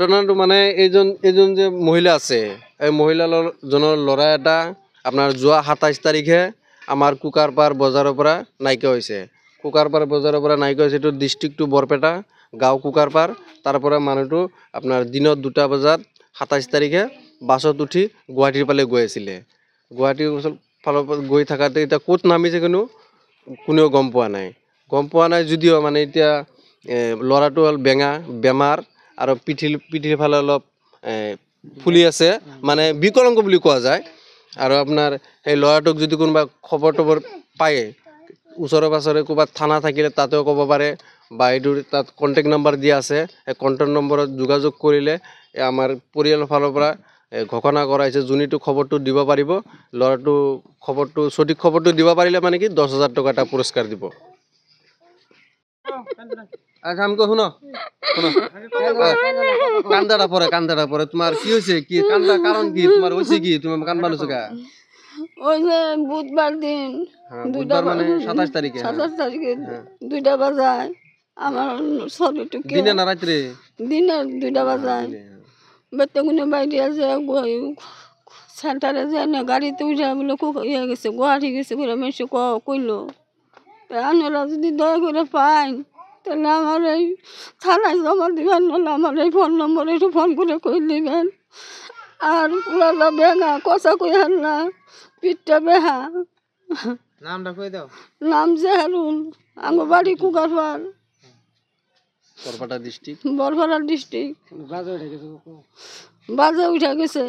ঘটনাটো মানে এইজন যে মহিলা আছে এই মহিলাজনৰ ল'ৰা এটা আপোনাৰ যোৱা 27 তাৰিখে আমাৰ কুকাৰপাৰ বজাৰৰ পৰা নাইকিয়া হৈছে। কুকাৰপাৰ বজাৰৰ পৰা নাইকিয়া হৈছে, এইটো ডিষ্ট্ৰিক্টটো বৰপেটা, গাঁও কুকাৰপাৰ। তাৰ পৰা মানুহটো আপোনাৰ দিনত 2টা বজাত 27 তাৰিখে বাছত উঠি গুৱাহাটীৰ ফালে গৈ আছিলে। গুৱাহাটীৰ ফালৰ পৰা গৈ থাকাতে এতিয়া ক'ত নামিছে কোনেও গম পোৱা নাই। যদিও মানে এতিয়া ল'ৰাটো হ'ল বেমাৰ আৰু পিঠিৰ ফালে অলপ ফুলি আছে, মানে বিকলাংগ বুলি কোৱা যায়। আৰু আপোনাৰ সেই ল'ৰাটোক যদি কোনোবা খবৰ পায়, ওচৰে পাঁজৰে ক'ৰবাত থানা থাকিলে তাতেও ক'ব পাৰে, বা এইটোৰ তাত কণ্টেক্ট নম্বৰ দিয়া আছে, সেই কণ্টেক্ট নম্বৰত যোগাযোগ কৰিলে আমাৰ পৰিয়ালৰ ফালৰ পৰা ঘোষণা কৰাইছে যোনীটো খবৰটো দিব পাৰিব, ল'ৰাটো সঠিক খবৰটো দিব পাৰিলে মানে কি 10,000 টকা এটা পুৰস্কাৰ দিব। আচ্ছা আমাকে শুনো কান্দাটা পরে তোমার কি হয়েছে, কি কান্দা কারণ কি, তোমার হয়েছে কি, তুমি কান্দবা নুছো কা? ওই যে বুধবার দিন বুধবার মানে 27 তারিখে 2টা বাজায় আমার শরীরটা দিনে না রাত্রে? দিনে 2টা বাজায় বেতগুনে বাইরে আছে সেন্টারে যায় না, গাড়িতে উঠে বলে ইয়ে গেছে গুয়াহাটি গেছে করে মেসে কইলো। আপনারা যদি দয়া করে পান তাহলে আমার এই থানায় জমা দিবেন, নাহলে আমার এই ফোন নম্বরে একটু ফোন করে কই দিবেন। আর পুরাটা বেঙা কষা কই হার না, পিঠটা বেহা। নামটা কই দাও। নাম জেহারুল, আমার বাড়ি কুকারপার, বরপেটা ডিস্ট্রিক্ট। বাজে উঠে গেছে।